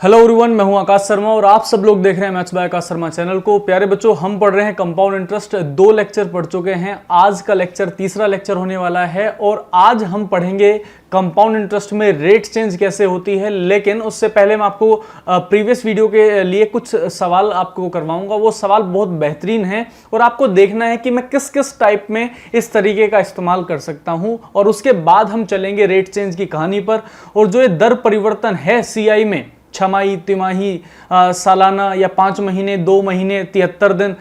Hello everyone, मैं हूं आकाश शर्मा और आप सब लोग देख रहे हैं maths by Akash Sharma channel को। प्यारे बच्चों, हम पढ़ रहे हैं कंपाउंड इंटरेस्ट। 2 लेक्चर पढ़ चुके हैं, आज का लेक्चर तीसरा लेक्चर होने वाला है और आज हम पढ़ेंगे कंपाउंड इंटरेस्ट में रेट चेंज कैसे होती है। लेकिन उससे पहले मैं आपको प्रीवियस वीडियो के लिए कुछ सवाल आपको करवाऊंगा। वो सवाल बहुत बेहतरीन है और आपको देखना है कि मैं किस किस टाइप में इस तरीके का इस्तेमाल कर सकता हूं और उसके बाद हम चलेंगे रेट चेंज की कहानी पर। और जो ये दर परिवर्तन है सीआई में, छमाही, तिमाही, सालाना या 5 महीने, 2 महीने, 73 दिन,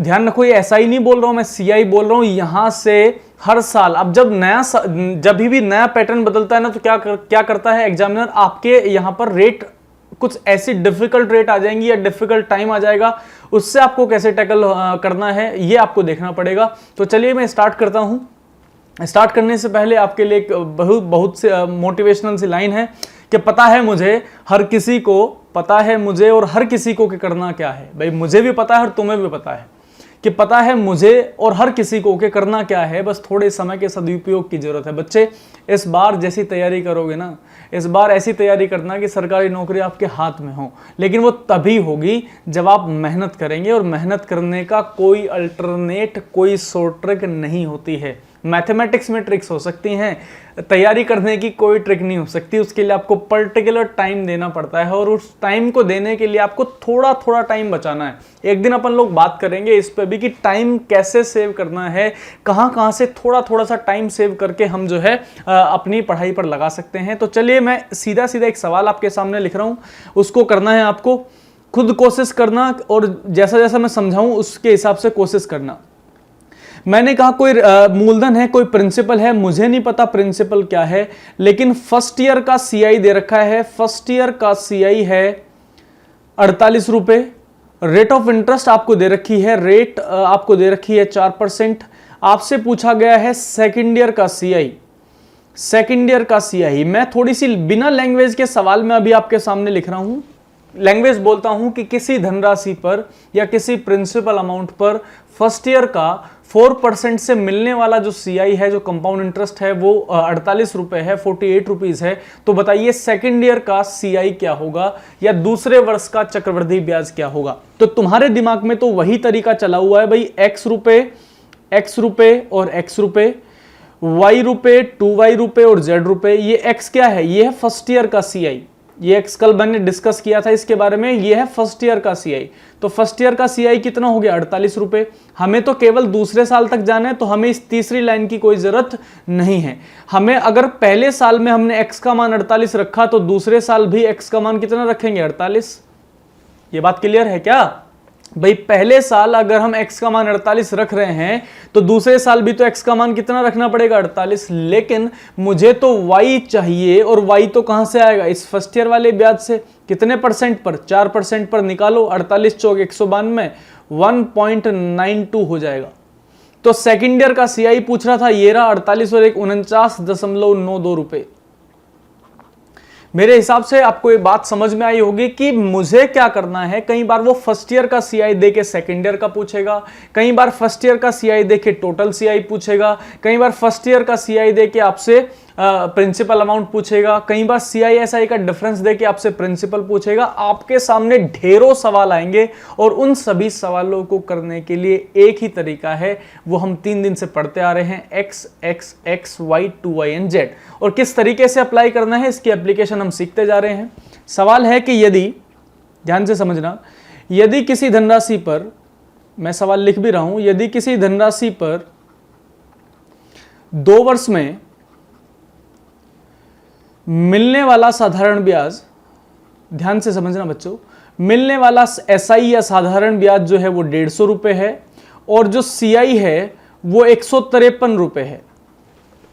ध्यान रखो ये ऐसा ही नहीं बोल रहा हूं मैं, सीआई बोल रहा हूं। यहां से हर साल अब जब भी नया पैटर्न बदलता है ना, तो क्या करता है एग्जामिनर, आपके यहां पर रेट कुछ ऐसी डिफिकल्ट रेट आ जाएंगी या डिफिकल्ट टाइम आ जाएगा, उससे आपको कैसे टैकल करना है ये आपको देखना पड़ेगा। तो चलिए मैं स्टार्ट करता हूं। स्टार्ट करने से पहले आपके लिए एक बहुत से मोटिवेशनल सी लाइन है कि पता है मुझे, हर किसी को पता है मुझे और हर किसी को कि करना क्या है। भाई मुझे भी पता है और तुम्हें भी पता है कि पता है मुझे और हर किसी को कि करना क्या है, बस थोड़े समय के सदुपयोग की जरूरत है। बच्चे इस बार जैसी तैयारी करोगे ना, इस बार ऐसी तैयारी करना कि सरकारी नौकरी आपके हाथ में हो, लेकिन वो तभी होगी जब आप मेहनत करेंगे और मेहनत करने का कोई अल्टरनेट, कोई शॉर्ट ट्रिक नहीं होती है। मैथमेटिक्स में ट्रिक्स हो सकती हैं, तैयारी करने की कोई ट्रिक नहीं हो सकती। उसके लिए आपको पर्टिकुलर टाइम देना पड़ता है और उस टाइम को देने के लिए आपको थोड़ा थोड़ा टाइम बचाना है। एक दिन अपन लोग बात करेंगे इस पे भी कि टाइम कैसे सेव करना है, कहां से थोड़ा थोड़ा सा टाइम सेव करके हम जो है अपनी पढ़ाई पर लगा सकते हैं। तो चलिए मैं सीधा सीधा एक सवाल आपके सामने लिख रहा हूं, उसको करना है आपको, खुद कोशिश करना और जैसा जैसा मैं समझाऊं उसके हिसाब से कोशिश करना। मैंने कहा कोई मूलधन है, कोई प्रिंसिपल है, मुझे नहीं पता प्रिंसिपल क्या है, लेकिन फर्स्ट ईयर का सीआई दे रखा है। फर्स्ट ईयर का सीआई है 48 रुपए। रेट ऑफ इंटरेस्ट आपको दे रखी है, रेट आपको दे रखी है 4%। आपसे पूछा गया है सेकेंड ईयर का सीआई। सेकेंड ईयर का सीआई मैं थोड़ी सी बिना लैंग्वेज के सवाल में अभी आपके सामने लिख रहा हूं। लैंग्वेज बोलता हूं कि किसी धनराशि पर या किसी प्रिंसिपल अमाउंट पर फर्स्ट ईयर का 4% से मिलने वाला जो सीआई है, जो कंपाउंड इंटरेस्ट है, वो 48 रुपए है, 48 रुपीज है। तो बताइए सेकेंड ईयर का सीआई क्या होगा या दूसरे वर्ष का चक्रवृद्धि ब्याज क्या होगा। तो तुम्हारे दिमाग में तो वही तरीका चला हुआ है भाई, x रुपए और x रुपए, y रुपए, 2y रुपए और z रुपए। ये x क्या है? ये है फर्स्ट ईयर का सीआई। ये एक्स कल मैंने डिस्कस किया था इसके बारे में। ये है फर्स्ट ईयर का सीआई। तो फर्स्ट ईयर का सीआई कितना हो गया? 48 रुपए। हमें तो केवल दूसरे साल तक जाना है, तो हमें इस तीसरी लाइन की कोई जरूरत नहीं है। हमें अगर पहले साल में हमने एक्स का मान 48 रखा, तो दूसरे साल भी एक्स का मान कितना रखेंगे? 48। ये बात क्लियर है क्या भाई? पहले साल अगर हम x का मान 48 रख रहे हैं, तो दूसरे साल भी तो x का मान कितना रखना पड़ेगा? 48। लेकिन मुझे तो y चाहिए, और y तो कहां से आएगा? इस फर्स्ट ईयर वाले ब्याज से। कितने परसेंट पर? 4% पर। निकालो 48 चौक 192, 1.92 हो जाएगा। तो सेकेंड ईयर का सीआई पूछ रहा था, ये रहा 48 और 49.92 रुपए। मेरे हिसाब से आपको ये बात समझ में आई होगी कि मुझे क्या करना है। कई बार वो फर्स्ट ईयर का सीआई देके सेकेंड ईयर का पूछेगा, कई बार फर्स्ट ईयर का सीआई देके टोटल सीआई पूछेगा, कई बार फर्स्ट ईयर का सीआई देके आपसे प्रिंसिपल अमाउंट पूछेगा, कई बार सीआईएसआई का डिफरेंस देके आपसे प्रिंसिपल पूछेगा। आपके सामने ढेरों सवाल आएंगे और उन सभी सवालों को करने के लिए एक ही तरीका है, वो हम 3 दिन से पढ़ते आ रहे हैं, x, x, x, y, 2y and z। और किस तरीके से अप्लाई करना है, इसकी एप्लीकेशन हम सीखते जा रहे हैं। सवाल है कि यदि, ध्यान से समझना, यदि किसी धनराशि पर, मैं सवाल लिख भी रहा हूं, यदि किसी धनराशि पर 2 वर्ष में मिलने वाला साधारण ब्याज, ध्यान से समझना बच्चों, मिलने वाला एसआई या साधारण ब्याज जो है वो 150 रुपए है और जो सीआई है वो 153 रुपए है।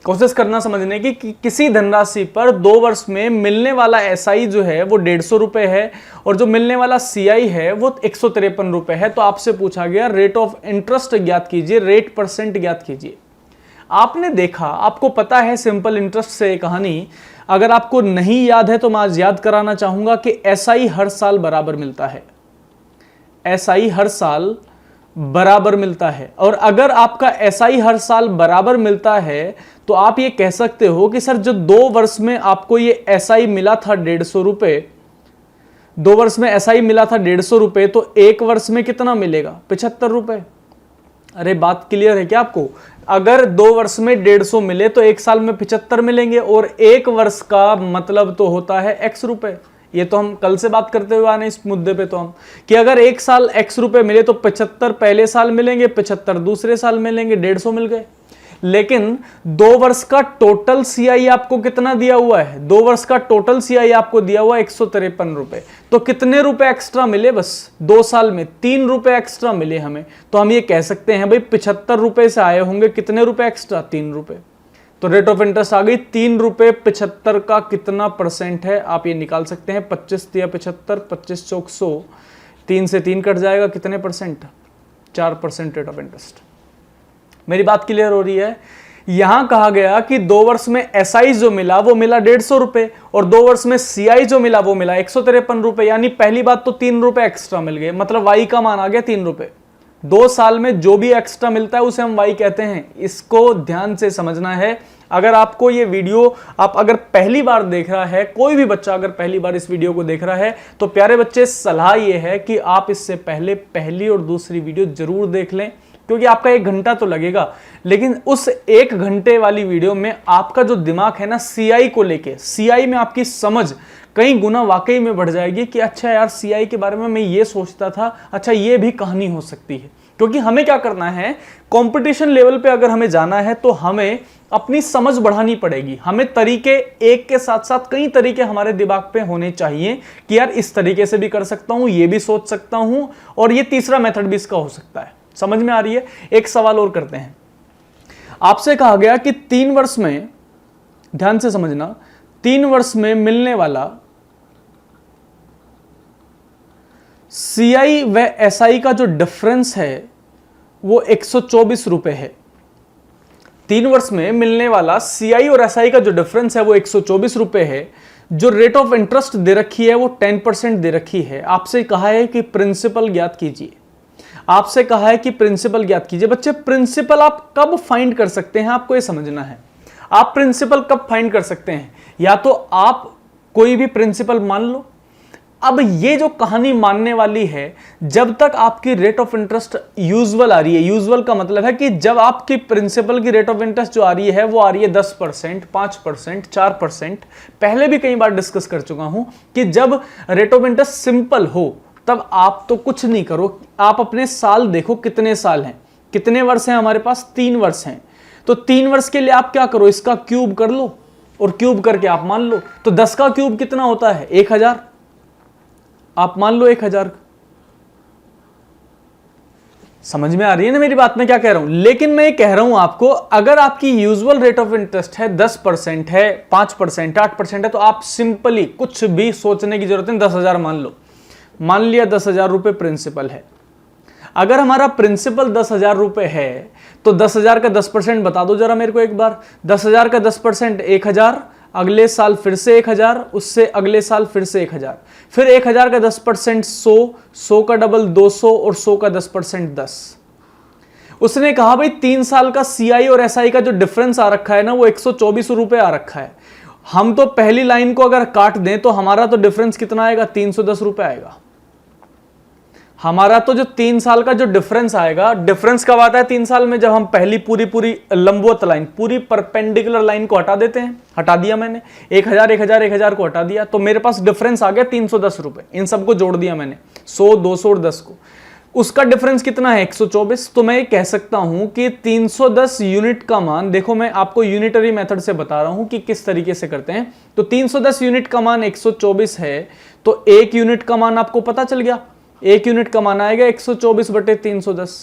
कोशिश करना समझने की कि किसी धनराशि पर 2 वर्ष में मिलने वाला एसआई जो है वो 150 रुपए है और जो मिलने वाला सीआई है वो 153 रुपए है। तो आपसे पूछा गया रेट ऑफ इंटरेस्ट ज्ञात कीजिए, रेट परसेंट ज्ञात कीजिए। आपने देखा, आपको पता है सिंपल इंटरेस्ट से कहानी। अगर आपको नहीं याद है तो मैं आज याद कराना चाहूंगा कि एसआई हर साल बराबर मिलता है। एसआई हर साल बराबर मिलता है, और अगर आपका एसआई हर साल बराबर मिलता है तो आप ये कह सकते हो कि सर जो 2 वर्ष में आपको ये एसआई मिला था 150 रुपए, 2 वर्ष में एसआई मिला था 150 रुपए, तो 1 वर्ष में कितना मिलेगा? 75 रुपए। अरे बात क्लियर है क्या आपको? अगर 2 वर्ष में 150 मिले तो 1 साल में 75 मिलेंगे, और 1 वर्ष का मतलब तो होता है x रुपए। ये तो हम कल से बात करते हुए आने इस मुद्दे पे, तो हम कि अगर 1 साल x रुपए मिले तो 75 पहले साल मिलेंगे, 75 दूसरे साल मिलेंगे, 150 मिल गए। लेकिन 2 वर्ष का टोटल सीआई आपको कितना दिया हुआ है? 2 वर्ष का टोटल सीआई आपको दिया हुआ है 153 रुपए। तो कितने रुपए एक्स्ट्रा मिले? बस 2 साल में 3 रुपए एक्स्ट्रा मिले हमें। तो हम ये कह सकते हैं भाई 75 रुपए से आए होंगे कितने रुपए एक्स्ट्रा? 3 रुपए। तो रेट ऑफ इंटरेस्ट आ गई 3 रुपए। 75 का कितना परसेंट है आप ये निकाल सकते हैं। 25 या 75, 25 चौक 100, 3 से 3 कट जाएगा, कितने परसेंट? 4% rate of interest. मेरी बात क्लियर हो रही है? यहां कहा गया कि 2 वर्ष में एसआई जो मिला वो मिला 150 रुपए, और 2 वर्ष में सीआई जो मिला वो मिला 153 रुपए। यानी पहली बात तो 3 रुपए एक्स्ट्रा मिल गए, मतलब वाई का मान आ गया 3 रुपए। 2 साल में जो भी एक्स्ट्रा मिलता है उसे हम वाई कहते हैं। इसको ध्यान से समझना है। अगर आपको ये वीडियो आप अगर पहली बार देख रहा है, कोई भी बच्चा अगर पहली बार इस वीडियो को देख रहा है, तो प्यारे बच्चे सलाह ये है कि आप इससे पहले पहली और दूसरी वीडियो जरूर देख लें, क्योंकि आपका 1 घंटा तो लगेगा, लेकिन उस 1 घंटे वाली वीडियो में आपका जो दिमाग है ना सीआई को लेके, सीआई में आपकी समझ कई गुना वाकई में बढ़ जाएगी कि अच्छा यार सीआई के बारे में मैं ये सोचता था, अच्छा ये भी कहानी हो सकती है। क्योंकि हमें क्या करना है, कंपटीशन लेवल पे अगर हमें जाना है तो हमें अपनी समझ बढ़ानी पड़ेगी। हमें तरीके एक के साथ साथ कई तरीके हमारे दिमाग पे होने चाहिए कि यार इस तरीके से भी कर सकता हूं, ये भी सोच सकता हूं, और ये तीसरा मेथड भी इसका हो सकता है। समझ में आ रही है? एक सवाल और करते हैं। आपसे कहा गया कि 3 वर्ष में, ध्यान से समझना, 3 वर्ष में मिलने वाला सीआई व एसआई का जो डिफरेंस है वो 124 रुपए है। 3 वर्ष में मिलने वाला सीआई और एसआई का जो डिफरेंस है वो 124 रुपए है। जो रेट ऑफ इंटरेस्ट दे रखी है वो 10% दे रखी है। आपसे कहा है कि प्रिंसिपल ज्ञात कीजिए। आपसे कहा है कि प्रिंसिपल ज्ञात कीजिए। बच्चे प्रिंसिपल आप कब फाइंड कर सकते हैं, आपको यह समझना है। आप प्रिंसिपल कब फाइंड कर सकते हैं? या तो आप कोई भी प्रिंसिपल मान लो। अब ये जो कहानी मानने वाली है, जब तक आपकी रेट ऑफ इंटरेस्ट यूजुअल आ रही है, यूजुअल का मतलब है कि जब आपकी प्रिंसिपल की रेट ऑफ इंटरेस्ट जो आ रही है वो आ रही है 10%, 5%, 4%। पहले भी कई बार डिस्कस कर चुका हूं कि जब रेट ऑफ इंटरेस्ट सिंपल हो तब आप तो कुछ नहीं करो, आप अपने साल देखो कितने साल हैं, कितने वर्ष हैं हमारे पास? 3 वर्ष हैं। तो 3 वर्ष के लिए आप क्या करो, इसका क्यूब कर लो और क्यूब करके आप मान लो। तो 10 का क्यूब कितना होता है? 1000। आप मान लो 1000। समझ में आ रही है ना मेरी बात, मैं क्या कह रहा हूं? लेकिन मैं ये कह रहा हूं आपको, अगर आपकी यूजुअल रेट ऑफ इंटरेस्ट है 10% है, 5%, 8% है, तो आप सिंपली कुछ भी सोचने की जरूरत नहीं, 10,000 मान लो। मान लिया 10,000 रुपए प्रिंसिपल है। अगर हमारा प्रिंसिपल 10,000 रुपए है तो 10,000 का 10% बता दो जरा मेरे को एक बार। 10,000 का 10% 1,000, अगले साल फिर से 1,000, उससे अगले साल फिर से 1,000, फिर 1,000 का 10% 100, 100 का डबल 200, और 100 का 10% 10। उसने कहा भाई 3 साल का सीआई और एसआई का जो डिफरेंस आ रखा है ना वो 124 रुपए आ रखा है। हम तो पहली लाइन को अगर काट दें तो हमारा तो डिफरेंस कितना आएगा? 310 रुपए आएगा। हमारा तो जो 3 साल का जो डिफरेंस आएगा, डिफरेंस कब आता है 3 साल में? जब हम पहली पूरी लंबवत लाइन, पूरी परपेंडिकुलर लाइन को हटा देते हैं। हटा दिया मैंने, 1000 1000 1000 को हटा दिया, तो मेरे पास डिफरेंस आ गया 310 रुपए। इन सबको जोड़ दिया मैंने, 100, 200 और 10 को। उसका डिफरेंस कितना है? 124। तो मैं कह सकता हूं कि 310 यूनिट का मान, देखो मैं आपको यूनिटरी मेथड से बता रहा हूं कि किस तरीके से करते हैं। तो 310 यूनिट का मान 124 है, तो 1 यूनिट का मान आपको पता चल गया। 1 यूनिट का मान आएगा 124 बटे 310।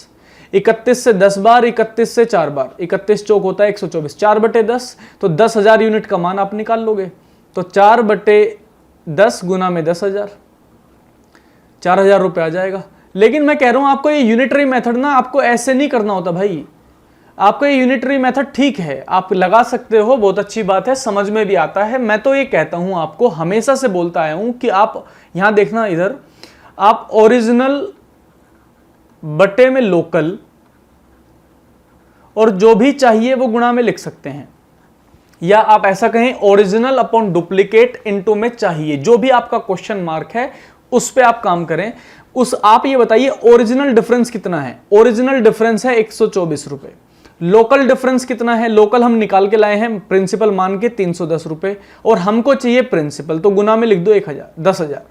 31 से 10 बार, 31 से 4 बार, 31 चौक होता है 124, 4 बटे 10, तो 10,000 यूनिट का मान आप निकाल लोगे। तो 4 बटे 10 गुना में 10,000, 4,000 रुपये आ जाएगा। लेकिन मैं कह रहा हूं आपको ये यूनिटरी मेथड ना आपको ऐसे नहीं करना होता भाई। आपको ये यूनिटरी मेथड ठीक है, आप लगा सकते हो, बहुत अच्छी बात है, समझ में भी आता है। मैं तो ये कहता हूं आपको, हमेशा से बोलता आया हूं कि आप यहां देखना, इधर आप ओरिजिनल बटे में लोकल और जो भी चाहिए वो गुणा में लिख सकते हैं, या आप ऐसा कहें ओरिजिनल अपॉन डुप्लीकेट इनटू में चाहिए। जो भी आपका क्वेश्चन मार्क है उस पे आप काम करें। आप ये बताइए ओरिजिनल डिफरेंस कितना है। ओरिजिनल डिफरेंस है 124 रुपए। लोकल डिफरेंस कितना है, लोकल हम निकाल के लाए हैं प्रिंसिपल मान के 310 रुपए, और हमको चाहिए प्रिंसिपल, तो गुना में लिख दो 10,000।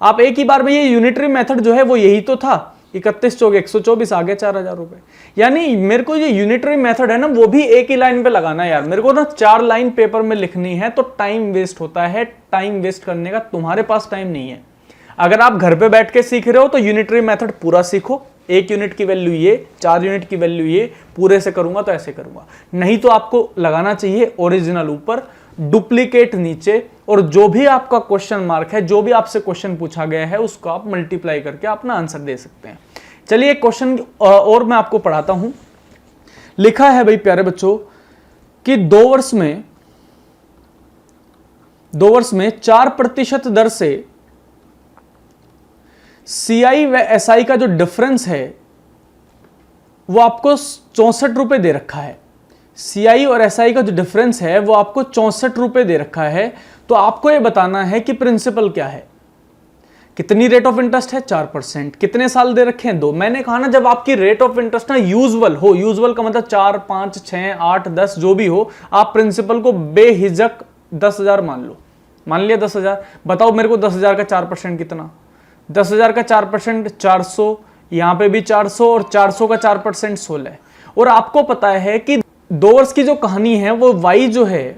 आप एक ही बार में, ये यूनिटरी मेथड जो है वो यही तो था, 31 चौक 124 आ गया 4,000 रुपए। यानी मेरे को ये यूनिटरी मेथड है ना, वो भी एक ही लाइन पे लगाना है यार। मेरे को ना 4 लाइन पेपर में लिखनी है तो टाइम वेस्ट होता है। टाइम वेस्ट करने का तुम्हारे पास टाइम नहीं है। अगर आप घर पे बैठ के सीख रहे हो तो यूनिटरी मेथड पूरा सीखो, 1 यूनिट की वैल्यू ये, 4 यूनिट की वैल्यू ये, पूरे से करूंगा तो ऐसे करूंगा। नहीं तो आपको लगाना चाहिए ओरिजिनल ऊपर, डुप्लीकेट नीचे, और जो भी आपका क्वेश्चन मार्क है, जो भी आपसे क्वेश्चन पूछा गया है, उसको आप मल्टीप्लाई करके अपना आंसर दे सकते हैं। चलिए एक क्वेश्चन और मैं आपको पढ़ाता हूं। लिखा है भाई प्यारे बच्चों कि 2 वर्ष में 4% दर से CI व SI का जो डिफरेंस है वो आपको 64 रुपए दे रखा है। CI और SI का जो डिफरेंस है वो आपको 64 रुपए दे रखा है। तो आपको ये बताना है कि प्रिंसिपल क्या है, कितनी रेट ऑफ इंटरेस्ट है 4%, कितने साल दे रखे हैं 2। मैंने कहा ना, जब आपकी रेट ऑफ इंटरेस्ट ना यूजुअल हो, यूजुअल का मतलब 4, 5, 6, 8, 10 जो भी हो, आप प्रिंसिपल को बेहिजक 10,000 मान लो। मान लिया 10,000। बताओ मेरे को 10,000 का 4% कितना। 10,000 का 4% 400, यहां पे भी 400, और 400 का 4% 16। और आपको पता है कि 2 वर्ष की जो कहानी है वो y जो है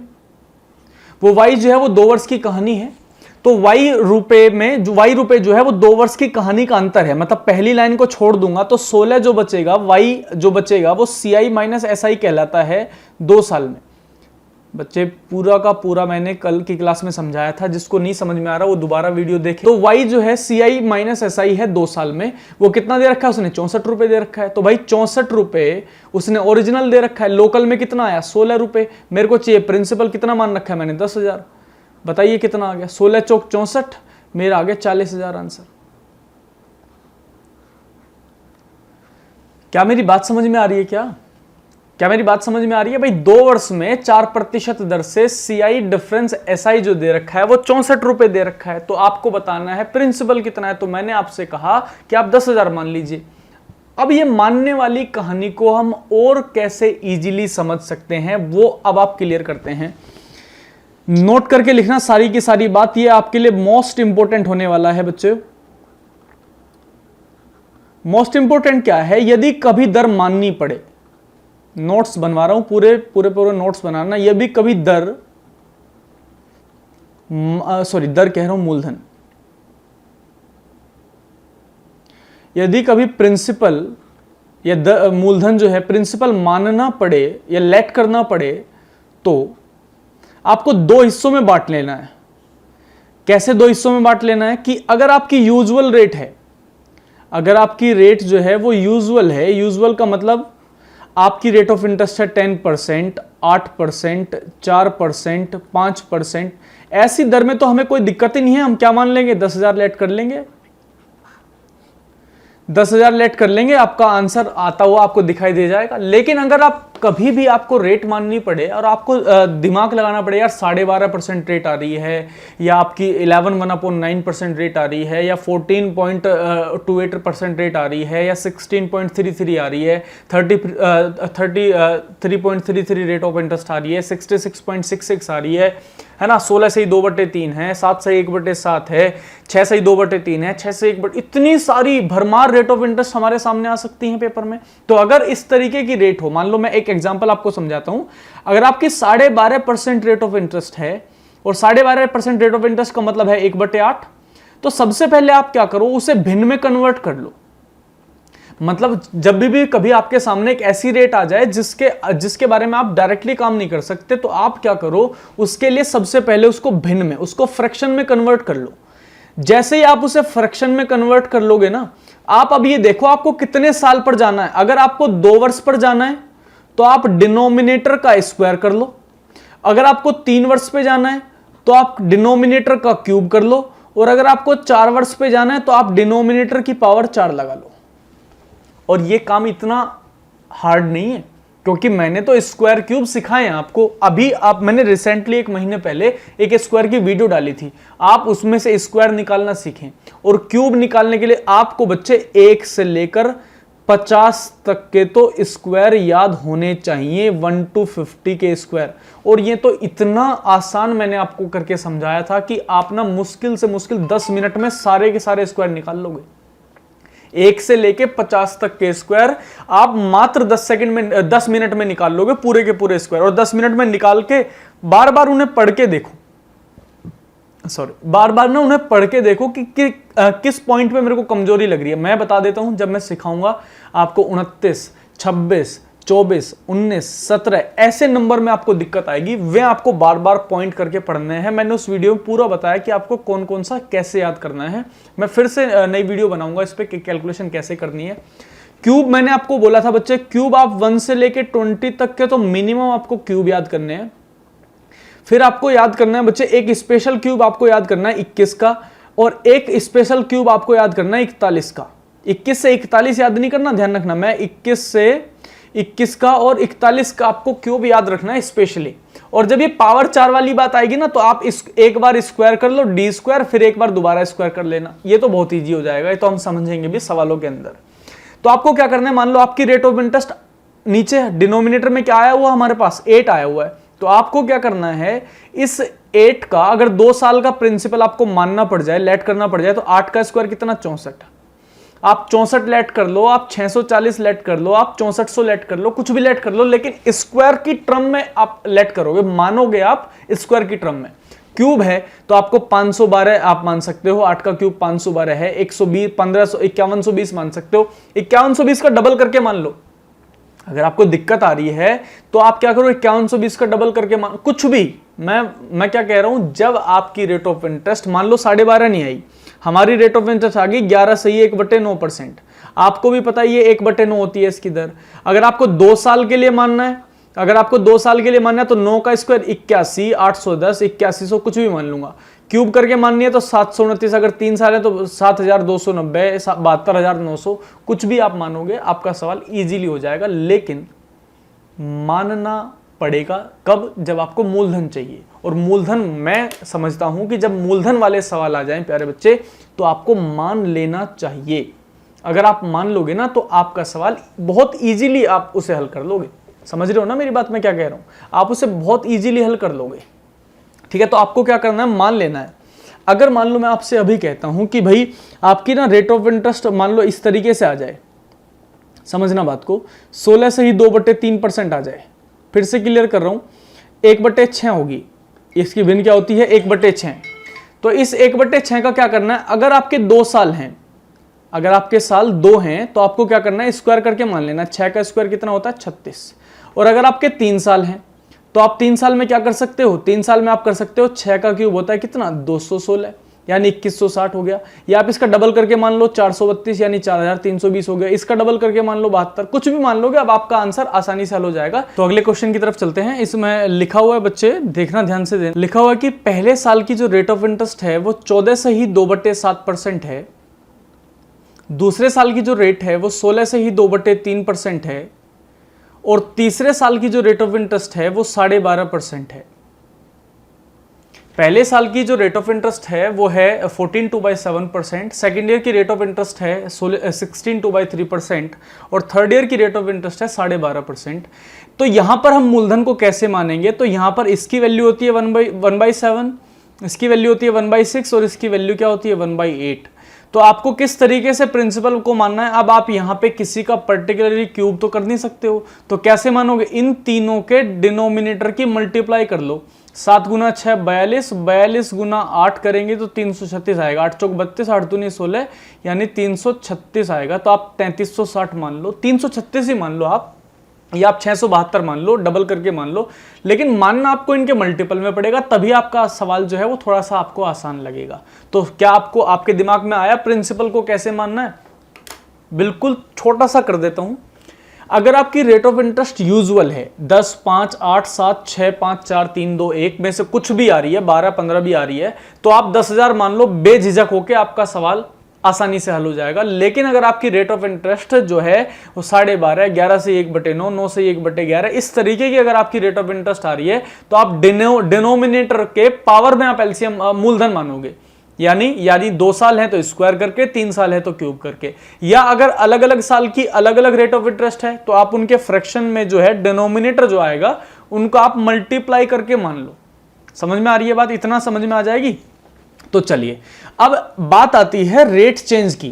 वो 2 वर्ष की कहानी है। तो y रुपए जो है वो 2 वर्ष की कहानी का अंतर है। मतलब पहली लाइन को छोड़ दूंगा तो 16 जो बचेगा, y जो बचेगा वो CI माइनस SI कहलाता है 2 साल में। बच्चे पूरा का पूरा मैंने कल की क्लास में समझाया था, जिसको नहीं समझ में आ रहा वो दोबारा वीडियो देखे। तो y जो है CI माइनस SI है 2 साल में। वो कितना दे रखा है उसने, 64 रुपए दे रखा है। तो भाई 64 रुपए उसने ओरिजिनल दे रखा है। लोकल में कितना आया 16 रुपए। मेरे को चाहिए प्रिंसिपल, कितना मान रखा है मैंने 10,000। बताइए कितना आ गया, 16 चौक 64, मेरा आ गया 40,000 आंसर। क्या मेरी बात समझ में आ रही है? क्या मेरी बात समझ में आ रही है? भाई 2 वर्ष में 4% दर से CI डिफरेंस SI जो दे रखा है वो 64 रुपए दे रखा है। तो आपको बताना है प्रिंसिपल कितना है। तो मैंने आपसे कहा कि आप 10,000 मान लीजिए। अब ये मानने वाली कहानी को हम और कैसे इजीली समझ सकते हैं वो अब आप क्लियर करते हैं। नोट करके लिखना सारी की सारी बात, ये आपके लिए मोस्ट इंपोर्टेंट होने वाला है बच्चे। मोस्ट इंपोर्टेंट क्या है, यदि कभी दर माननी पड़े, नोट्स बनवा रहा हूं, पूरे नोट्स बनाना, यह भी कभी दर कह रहा हूं मूलधन, यदि कभी प्रिंसिपल या मूलधन जो है प्रिंसिपल मानना पड़े या लेट करना पड़े तो आपको 2 हिस्सों में बांट लेना है। कैसे 2 हिस्सों में बांट लेना है कि अगर आपकी यूजुअल रेट है, अगर आपकी रेट जो है वो यूजुअल है, यूजुअल का मतलब आपकी रेट ऑफ इंटरेस्ट है 10%, 8%, 4%, 5%, ऐसी दर में तो हमें कोई दिक्कत ही नहीं है। हम क्या मान लेंगे, 10,000 लेट कर लेंगे, 10,000 लेट कर लेंगे, आपका आंसर आता हुआ आपको दिखाई दे जाएगा। लेकिन अगर आप कभी भी आपको रेट माननी पड़े और आपको दिमाग लगाना पड़े, यार 12.5% रेट आ रही है, या आपकी 11/9% रेट आ रही है, या 14.28% रेट आ रही है, या 16.33 आ रही है, 33.33 रेट ऑफ इंटरेस्ट आ रही है, 66.66 आ रही है ना, 16 से ही 2/3 है, 7 से 1/7 है, 6 से ही 2/3 है, 6 से 1/, इतनी सारी भरमार रेट ऑफ इंटरेस्ट हमारे सामने आ सकती हैं पेपर में। तो अगर इस तरीके की रेट हो, मान लो मैं एक एग्जांपल आपको समझाता हूं, अगर आपकी 12.5% रेट ऑफ इंटरेस्ट है, और 12.5% रेट ऑफ इंटरेस्ट का मतलब है 1/8, तो सबसे पहले आप क्या करो, उसे भिन्न में कन्वर्ट कर लो। मतलब जब भी कभी आपके सामने एक ऐसी रेट आ जाए जिसके बारे में आप डायरेक्टली काम नहीं कर सकते, तो आप क्या करो, उसके लिए सबसे पहले उसको भिन्न में, उसको फ्रैक्शन में कन्वर्ट कर लो। जैसे ही आप उसे फ्रैक्शन में कन्वर्ट कर लोगे ना, आप अब ये देखो आपको कितने साल पर जाना है। अगर आपको 2 वर्ष पर जाना है तो आप डिनोमिनेटर का स्क्वायर कर लो, अगर आपको 3 वर्ष पे जाना है तो आप डिनोमिनेटर का क्यूब कर लो, और अगर आपको 4 वर्ष पे जाना है तो आप डिनोमिनेटर की पावर 4 लगा लो। और ये काम इतना हार्ड नहीं है, क्योंकि मैंने तो स्क्वायर क्यूब सिखाए हैं आपको। अभी मैंने रिसेंटली 1 महीने पहले एक स्क्वायर की वीडियो डाली थी, आप उसमें से स्क्वायर निकालना सीखें। और क्यूब निकालने के लिए आपको बच्चे 1 से लेकर 50 तक के तो स्क्वायर याद होने चाहिए, 1 to 50 के स्क्वायर। और ये तो इतना आसान मैंने आपको करके समझाया था कि आप ना मुश्किल से मुश्किल 10 मिनट में सारे के सारे स्क्वायर निकाल लोगे। 1 से लेके 50 तक के स्क्वायर आप मात्र 10 मिनट में निकाल लोगे, पूरे के पूरे स्क्वायर। और 10 मिनट में निकाल के बार बार उन्हें पढ़ के देखो, बार बार ना उन्हें पढ़ के देखो कि किस पॉइंट पे मेरे को कमजोरी लग रही है। मैं बता देता हूं, जब मैं सिखाऊंगा आपको 29, 26, 24, 19, 17 ऐसे नंबर में आपको दिक्कत आएगी, वे आपको बार बार पॉइंट करके पढ़ने हैं। मैंने उस वीडियो में पूरा बताया कि आपको कौन कौन सा कैसे याद करना है। मैं फिर से नई वीडियो बनाऊंगा इस पे कि कैलकुलेशन कैसे करनी है। क्यूब मैंने आपको बोला था बच्चे, क्यूब आप 1 से लेके 20 तक के तो मिनिमम आपको क्यूब याद करने हैं। फिर आपको याद करना है बच्चे, एक स्पेशल क्यूब आपको याद करना है 21 का, और एक स्पेशल क्यूब आपको याद करना है 41 का। 21 से 41 याद नहीं करना, ध्यान रखना। मैं 21 से 21 का और 41 का आपको क्यूब याद रखना है स्पेशली। और जब ये पावर 4 वाली बात आएगी ना, तो आप एक बार स्क्वायर कर लो डी स्क्वायर, फिर एक बार दोबारा स्क्वायर कर लेना। ये तो बहुत ईजी हो जाएगा, ये तो हम समझेंगे भी सवालों के अंदर। तो आपको क्या करना है, मान लो आपकी रेट ऑफ इंटरेस्ट नीचे डिनोमिनेटर में क्या आया हुआ, हमारे पास 8 आया हुआ है। तो आपको क्या करना है, इस 8 का अगर 2 साल का प्रिंसिपल आपको मानना पड़ जाए, लेट करना पड़ जाए, तो 8 का स्क्वायर कितना, 64। आप 64 लेट कर लो, आप 640 लेट कर लो, आप 6400 लेट कर लो, कुछ भी लेट कर लो, लेकिन स्क्वायर की टर्म में आप लेट करोगे, मानोगे आप स्क्वायर की टर्म में। क्यूब है तो आपको 512 आप मान सकते हो, 8 का क्यूब 512 है, 120, 1500, 5120 मान सकते हो। 5120 का डबल करके मान लो। अगर आपको दिक्कत आ रही है तो आप क्या करो, 5120 का डबल करके मान, कुछ भी। मैं क्या कह रहा हूं, जब आपकी रेट ऑफ इंटरेस्ट मान लो 12.5 नहीं आई, हमारी रेट ऑफ इंटरेस्ट आ गई 11 सही 1/9%। आपको भी पता है ये 1/9 होती है इसकी दर। अगर आपको 2 साल के लिए मानना है, अगर आपको 2 साल के लिए मानना है तो 9 का स्क्वायर 81, 810, 8100 कुछ भी मान लूंगा। क्यूब करके माननी है तो 729, अगर 3 साल है तो 7290, 72,900, कुछ भी आप मानोगे, आपका सवाल इजीली हो जाएगा। लेकिन मानना पड़ेगा कब, जब आपको मूलधन चाहिए। और मूलधन मैं समझता हूं कि जब मूलधन वाले सवाल आ जाएं प्यारे बच्चे, तो आपको मान लेना चाहिए। अगर आप मान लोगे ना तो आपका सवाल बहुत इजीली आप उसे हल कर लोगे। समझ रहे हो ना मेरी बात, मैं क्या कह रहा हूं, आप उसे बहुत इजीली हल कर लोगे। ठीक है, तो आपको क्या करना है, मान लेना है। अगर मान लो मैं आपसे अभी कहता हूं कि भाई आपकी ना रेट ऑफ इंटरेस्ट मान लो इस तरीके से आ जाए, समझना बात को, 16 से ही 2/3% आ जाए। फिर से क्लियर कर रहा हूं, 1/6 होगी, इसकी भिन्न क्या होती है, 1/6। तो इस 1/6 का क्या करना है, अगर आपके 2 साल हैं, अगर आपके साल 2 हैं तो आपको क्या करना है, स्क्वायर करके मान लेना। 6 का स्क्वायर कितना होता है, 36। और अगर आपके 3 साल हैं तो आप 3 साल में क्या कर सकते हो, 3 साल में आप कर सकते हो 6 का क्यूब होता है कितना, 216, यानी 2160 हो गया। या आप इसका डबल करके मान लो 432, यानी 4320 हो गया। इसका डबल करके मान लो 72, कुछ भी मान लोगे, अब आपका आंसर आसानी से हल हो जाएगा। तो अगले क्वेश्चन की तरफ चलते हैं। इसमें लिखा हुआ है बच्चे, देखना ध्यान से, लिखा हुआ है कि पहले साल की जो रेट ऑफ इंटरेस्ट है वो 14 से ही 2/7% है। दूसरे साल की जो रेट है वो 16 से ही 2/3% है। और तीसरे साल की जो रेट ऑफ इंटरेस्ट है वो 12.5% है। पहले साल की जो रेट ऑफ इंटरेस्ट है वो है 14/7%, सेकेंड ईयर की रेट ऑफ इंटरेस्ट है 16/3%, और थर्ड ईयर की रेट ऑफ इंटरेस्ट है 12.5%। तो यहां पर हम मूलधन को कैसे मानेंगे, तो यहां पर इसकी वैल्यू होती है 1/7, इसकी वैल्यू होती है 1/6, और इसकी वैल्यू क्या होती है 1/8। तो आपको किस तरीके से प्रिंसिपल को मानना है। अब आप यहां पे किसी का पर्टिकुलरली क्यूब तो कर नहीं सकते हो, तो कैसे मानोगे, इन तीनों के डिनोमिनेटर की मल्टीप्लाई कर लो। 7 गुना 6 42, 42 गुना 8 करेंगे तो 336 आएगा। 8 चौक 32, 8 दूनी 16, यानी 336 आएगा। तो आप 3360 मान लो, 336 ही मान लो आप, या आप 672 मान लो, डबल करके मान लो, लेकिन मानना आपको इनके मल्टीपल में पड़ेगा, तभी आपका सवाल जो है वो थोड़ा सा आपको आसान लगेगा। तो क्या आपको आपके दिमाग में आया प्रिंसिपल को कैसे मानना है? बिल्कुल छोटा सा कर देता हूं। अगर आपकी रेट ऑफ इंटरेस्ट यूजुअल है 10, 5, 8, 7, 6, 5, 4, 3, 2, 1 में से कुछ भी आ रही है, 12, 15 भी आ रही है, तो आप 10,000 मान लो, बेझिझक होके आपका सवाल आसानी से हल हो जाएगा। लेकिन अगर आपकी रेट ऑफ इंटरेस्ट जो है वो 12.5, 11 से 1/9, 9 से 1/11, इस तरीके की अगर आपकी रेट ऑफ इंटरेस्ट आ रही है तो आप डिनोमिनेटर के पावर में आप एलसीएम मूलधन मानोगे, यानी 2 साल है तो स्क्वायर करके, 3 साल है तो क्यूब करके। या अगर अलग अलग साल की अलग अलग रेट ऑफ इंटरेस्ट है तो आप उनके फ्रैक्शन में जो है डिनोमिनेटर जो आएगा उनको आप मल्टीप्लाई करके मान लो। समझ में आ रही है बात? इतना समझ में आ जाएगी? तो चलिए अब बात आती है रेट चेंज की।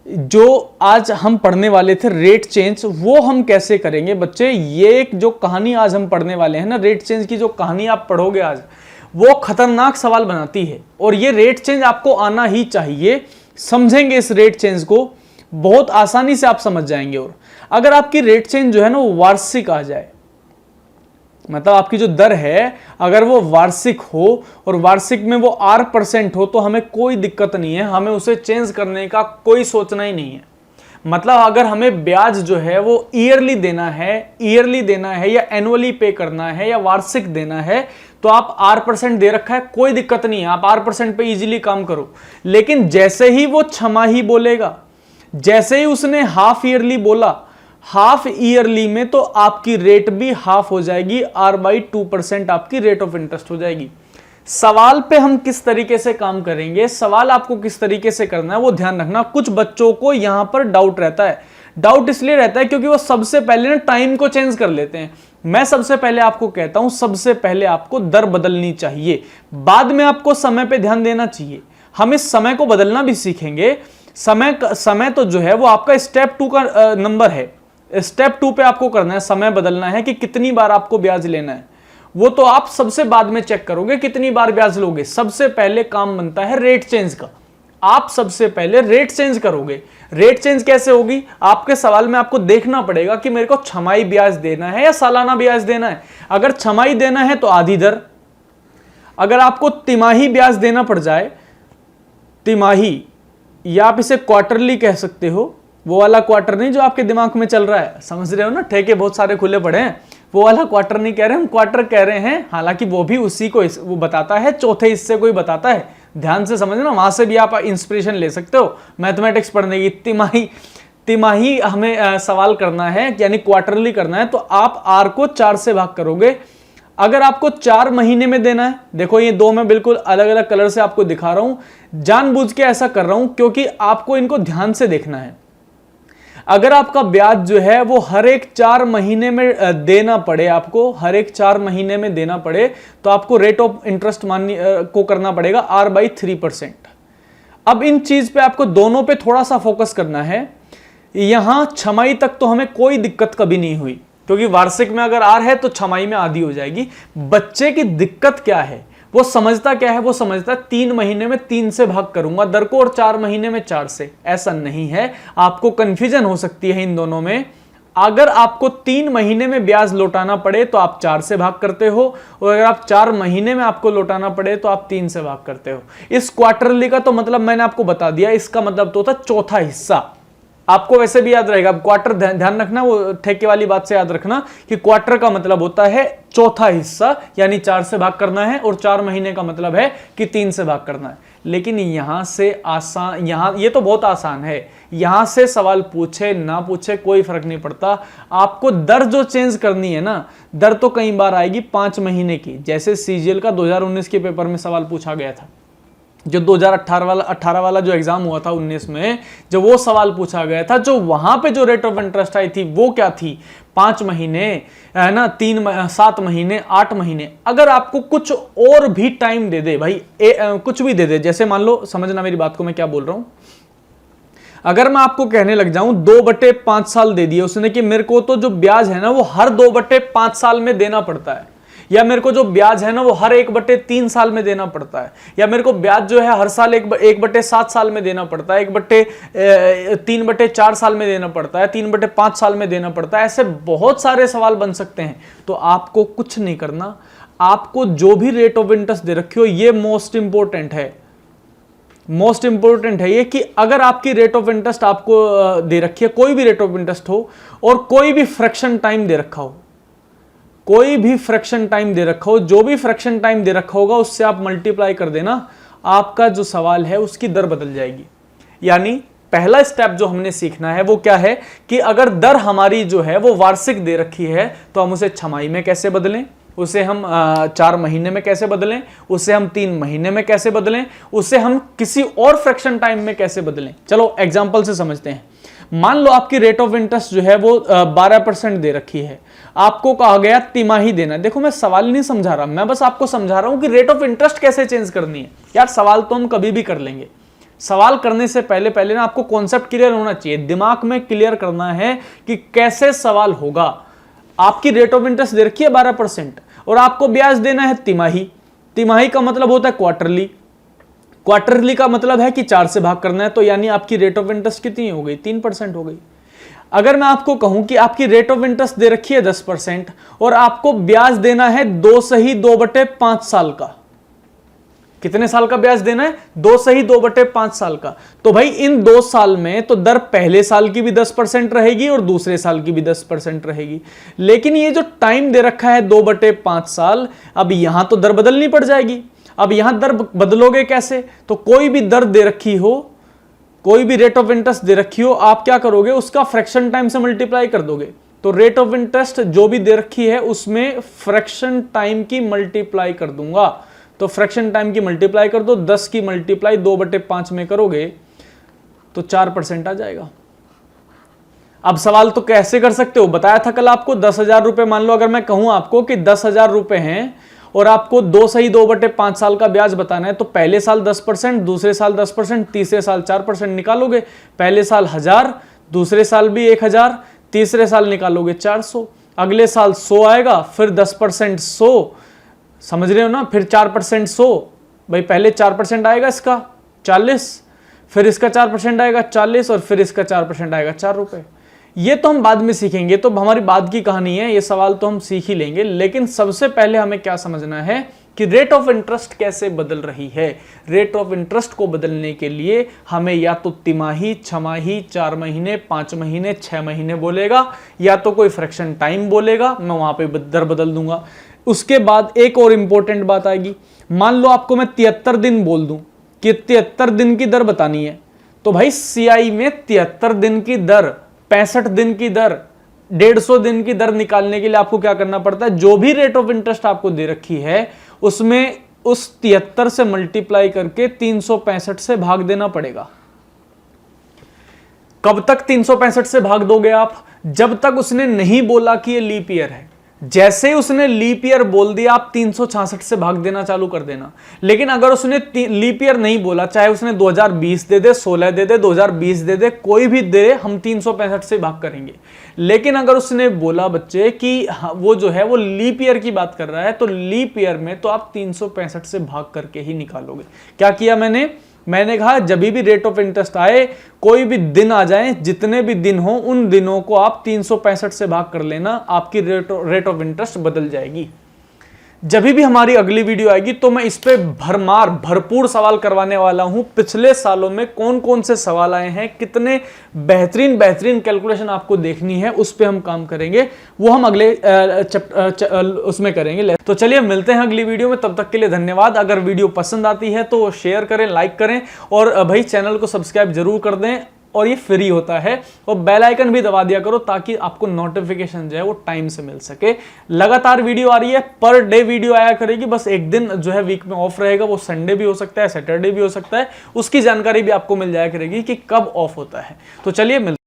जो आज हम पढ़ने वाले थे रेट चेंज, वो हम कैसे करेंगे बच्चे? ये जो कहानी आज हम पढ़ने वाले हैं ना, रेट चेंज की जो कहानी आप पढ़ोगे आज, वो खतरनाक सवाल बनाती है। और ये रेट चेंज आपको आना ही चाहिए। समझेंगे इस रेट चेंज को, बहुत आसानी से आप समझ जाएंगे। और अगर आपकी रेट चेंज जो है ना वो वार्षिक आ जाए, मतलब आपकी जो दर है अगर वो वार्षिक हो और वार्षिक में वो R% हो, तो हमें कोई दिक्कत नहीं है, हमें उसे चेंज करने का कोई सोचना ही नहीं है। मतलब अगर हमें ब्याज जो है वो ईयरली देना है या एनुअली पे करना है या वार्षिक देना है, तो आप R% दे रखा है, कोई दिक्कत नहीं है, आप R% पे इजीली काम करो। लेकिन जैसे ही वो छमाही बोलेगा, जैसे ही उसने हाफ ईयरली बोला, हाफ ईयरली में तो आपकी रेट भी हाफ हो जाएगी, R/2% आपकी रेट ऑफ इंटरेस्ट हो जाएगी। सवाल पे हम किस तरीके से काम करेंगे, सवाल आपको किस तरीके से करना है वो ध्यान रखना। कुछ बच्चों को यहां पर डाउट रहता है। डाउट इसलिए रहता है क्योंकि वो सबसे पहले ना टाइम को चेंज कर लेते हैं। मैं सबसे पहले आपको कहता हूं, सबसे पहले आपको दर बदलनी चाहिए, बाद में आपको समय पे ध्यान देना चाहिए। हम इस समय को बदलना भी सीखेंगे। समय तो जो है वो आपका स्टेप 2 का नंबर है। स्टेप 2 पे आपको करना है, समय बदलना है कि कितनी बार आपको ब्याज लेना है। वो तो आप सबसे बाद में चेक करोगे कितनी बार ब्याज लोगे। सबसे पहले काम बनता है रेट चेंज का। आप सबसे पहले रेट चेंज करोगे। रेट चेंज कैसे होगी? आपके सवाल में आपको देखना पड़ेगा कि मेरे को छमाही ब्याज देना है या सालाना ब्याज देना है। अगर छमाही देना है तो आधी दर, अगर आपको तिमाही ब्याज देना पड़ जाए, तिमाही या आप इसे क्वार्टरली कह सकते हो, वो वाला क्वार्टर नहीं जो आपके दिमाग में चल रहा है, समझ रहे हो ना, ठेके बहुत सारे खुले पड़े हैं, वो वाला क्वार्टर नहीं कह रहे हम, क्वार्टर कह रहे हैं। हालांकि वो भी उसी को वो बताता है, चौथे हिस्से को ही बताता है। ध्यान से समझना, वहां से भी आप इंस्पिरेशन ले सकते हो मैथमेटिक्स पढ़ने की। तिमाही हमें सवाल करना है, यानी क्वार्टरली करना है, तो आप R को 4 से भाग करोगे। अगर आपको 4 महीने में देना है, देखो ये 2 मैं बिल्कुल अलग अलग कलर से आपको दिखा रहा हूं, जानबूझ के ऐसा कर रहा हूं क्योंकि आपको इनको ध्यान से देखना है। अगर आपका ब्याज जो है वो हर एक 4 महीने में देना पड़े, आपको हर एक 4 महीने में देना पड़े, तो आपको रेट ऑफ इंटरेस्ट को करना पड़ेगा R/3%। अब इन चीज पे आपको दोनों पे थोड़ा सा फोकस करना है। यहां छमाही तक तो हमें कोई दिक्कत कभी नहीं हुई, क्योंकि वार्षिक में अगर R है तो छमाही में आधी हो जाएगी। बच्चे की दिक्कत क्या है, वो समझता क्या है? वो समझता 3 महीने में 3 से भाग करूंगा दर को और 4 महीने में 4 से। ऐसा नहीं है, आपको कंफ्यूजन हो सकती है इन दोनों में। अगर आपको 3 महीने में ब्याज लौटाना पड़े तो आप 4 से भाग करते हो, और अगर आप 4 महीने में आपको लौटाना पड़े तो आप 3 से भाग करते हो। इस क्वार्टरली का तो मतलब मैंने आपको बता दिया, इसका मतलब तो होता चौथा हिस्सा। आपको वैसे भी याद रहेगा, क्वार्टर ध्यान रखना, वो ठेके वाली बात से याद रखना कि क्वार्टर का मतलब होता है चौथा हिस्सा, यानी 4 से भाग करना है, और 4 महीने का मतलब है कि 3 से भाग करना है। लेकिन यहां से आसान, यहां ये तो बहुत आसान है, यहां से सवाल पूछे ना पूछे कोई फर्क नहीं पड़ता। आपको दर जो चेंज करनी है ना, दर तो कई बार आएगी 5 महीने की। जैसे CGL का 2019 के पेपर में सवाल पूछा गया था, जो 2018 वाला जो एग्जाम हुआ था 19 में, जब वो सवाल पूछा गया था, जो वहां पे जो रेट ऑफ इंटरेस्ट आई थी वो क्या थी? 5 महीने है ना, 7 महीने, 8 महीने। अगर आपको कुछ और भी टाइम दे दे भाई, कुछ भी दे दे, जैसे मान लो, समझना मेरी बात को मैं क्या बोल रहा हूं। अगर मैं आपको कहने लग जाऊं 2/5 साल दे दिए उसने कि मेरे को तो जो ब्याज है ना वो हर 2/5 साल में देना पड़ता है, या मेरे को जो ब्याज है ना वो हर 1/3 साल में देना पड़ता है, या मेरे को ब्याज जो है हर साल 1/7 साल में देना पड़ता है, 3/4 साल में देना पड़ता है, 3/5 साल में देना पड़ता है, ऐसे बहुत सारे सवाल बन सकते हैं। तो आपको कुछ नहीं करना, आपको जो भी रेट ऑफ इंटरेस्ट दे रखी हो, ये मोस्ट इंपॉर्टेंट है, मोस्ट इंपॉर्टेंट है ये, कि अगर आपकी रेट ऑफ इंटरेस्ट आपको दे रखी है, कोई भी रेट ऑफ इंटरेस्ट हो, और कोई भी फ्रैक्शन टाइम दे रखा हो, कोई भी फ्रैक्शन टाइम दे रखा हो, जो भी फ्रैक्शन टाइम दे रखा होगा उससे आप मल्टीप्लाई कर देना, आपका जो सवाल है उसकी दर बदल जाएगी। यानी पहला स्टेप जो हमने सीखना है वो क्या है कि अगर दर हमारी जो है वो वार्षिक दे रखी है तो हम उसे छमाही में कैसे बदलें, उसे हम 4 महीने में कैसे बदलें, उसे हम 3 महीने में कैसे बदलें, उसे हम किसी और फ्रैक्शन टाइम में कैसे बदलें। चलो एग्जांपल से समझते हैं। मान लो आपकी रेट ऑफ इंटरेस्ट जो है वो 12% दे रखी है, आपको कहा गया तिमाही देना। देखो मैं सवाल नहीं समझा रहा, मैं बस आपको समझा रहा हूं कि रेट ऑफ इंटरेस्ट कैसे चेंज करनी है। यार सवाल तो हम कभी भी कर लेंगे, सवाल करने से पहले ना आपको कॉन्सेप्ट क्लियर होना चाहिए, दिमाग में क्लियर करना है कि कैसे सवाल होगा। आपकी रेट ऑफ इंटरेस्ट दे रखी है 12% और आपको ब्याज देना है तिमाही। तिमाही का मतलब होता है क्वार्टरली, क्वार्टरली का मतलब है कि 4 से भाग करना है, तो यानी आपकी रेट ऑफ इंटरेस्ट कितनी हो गई, 3% हो गई। अगर मैं आपको कहूं कि आपकी रेट ऑफ इंटरेस्ट दे रखी है 10% और आपको ब्याज देना है 2/5 साल का, कितने साल का ब्याज देना है, 2/5 साल का। तो भाई इन 2 साल में तो दर पहले साल की भी 10% रहेगी और दूसरे साल की भी 10% रहेगी, लेकिन ये जो टाइम दे रखा है 2/5 साल, अब यहां तो दर बदलनी पड़ जाएगी। अब यहां दर बदलोगे कैसे, तो कोई भी दर दे रखी हो, कोई भी रेट ऑफ इंटरेस्ट दे रखी हो, आप क्या करोगे, उसका फ्रैक्शन टाइम से मल्टीप्लाई कर दोगे। तो रेट ऑफ इंटरेस्ट जो भी दे रखी है उसमें फ्रैक्शन टाइम की मल्टीप्लाई कर दूंगा। तो फ्रैक्शन टाइम की मल्टीप्लाई कर दो, 10 की मल्टीप्लाई 2/5 में करोगे तो 4% आ जाएगा। अब सवाल तो कैसे कर सकते हो, बताया था कल आपको 10,000 रुपए। मान लो अगर मैं कहूं आपको कि 10,000 रुपए हैं और आपको 2/5 साल का ब्याज बताना है, तो पहले साल 10%, दूसरे साल 10%, तीसरे साल 4% निकालोगे। पहले साल 1000, दूसरे साल भी 1000, तीसरे साल निकालोगे 400, अगले साल 100 आएगा, फिर 10% 100, समझ रहे हो ना, फिर 4% 100, भाई पहले 4% आएगा इसका 40, फिर इसका 4% आएगा 40 और फिर इसका 4% आएगा 4 रुपए। ये तो हम बाद में सीखेंगे, तो हमारी बाद की कहानी है, ये सवाल तो हम सीख ही लेंगे। लेकिन सबसे पहले हमें क्या समझना है कि रेट ऑफ इंटरेस्ट कैसे बदल रही है। रेट ऑफ इंटरेस्ट को बदलने के लिए हमें या तो तिमाही, छमाही, 4 महीने, 5 महीने, 6 महीने बोलेगा, या तो कोई फ्रैक्शन टाइम बोलेगा, मैं वहां पे दर बदल दूंगा। उसके बाद एक और इंपॉर्टेंट बात आएगी, मान लो आपको मैं 73 दिन बोल दूं कि 73 दिन की दर बतानी है, तो भाई सीआई में 73 दिन की दर, 65 दिन की दर, 150 दिन की दर निकालने के लिए आपको क्या करना पड़ता है, जो भी रेट ऑफ इंटरेस्ट आपको दे रखी है उसमें उस 73 से मल्टीप्लाई करके 365 से भाग देना पड़ेगा। कब तक 365 से भाग दोगे आप, जब तक उसने नहीं बोला कि ये लीप ईयर है। जैसे ही उसने लीप ईयर बोल दिया आप 366 से भाग देना चालू कर देना। लेकिन अगर उसने लीप ईयर नहीं बोला, चाहे उसने 2020 दे दे, 16 दे दे, 2020 दे दे, कोई भी दे, हम 365 से भाग करेंगे। लेकिन अगर उसने बोला बच्चे कि वो जो है वो लीप ईयर की बात कर रहा है, तो लीप ईयर में तो आप 365 से भाग करके ही निकालोगे। क्या किया मैंने कहा जब भी रेट ऑफ इंटरेस्ट आए, कोई भी दिन आ जाए, जितने भी दिन हो उन दिनों को आप 365 से भाग कर लेना, आपकी रेट ऑफ इंटरेस्ट बदल जाएगी। जब भी हमारी अगली वीडियो आएगी तो मैं इस पे भरपूर सवाल करवाने वाला हूं। पिछले सालों में कौन कौन से सवाल आए हैं, कितने बेहतरीन कैलकुलेशन आपको देखनी है, उस पे हम काम करेंगे। वो हम अगले उसमें करेंगे। तो चलिए मिलते हैं अगली वीडियो में, तब तक के लिए धन्यवाद। अगर वीडियो पसंद आती है तो शेयर करें, लाइक करें और भाई चैनल को सब्सक्राइब जरूर कर दें, और ये फ्री होता है, और बेल आइकन भी दबा दिया करो ताकि आपको नोटिफिकेशन जो है वो टाइम से मिल सके। लगातार वीडियो आ रही है, पर डे वीडियो आया करेगी, बस एक दिन जो है वीक में ऑफ रहेगा, वो संडे भी हो सकता है, सैटरडे भी हो सकता है, उसकी जानकारी भी आपको मिल जाया करेगी कि कब ऑफ होता है। तो चलिए मिलते हैं।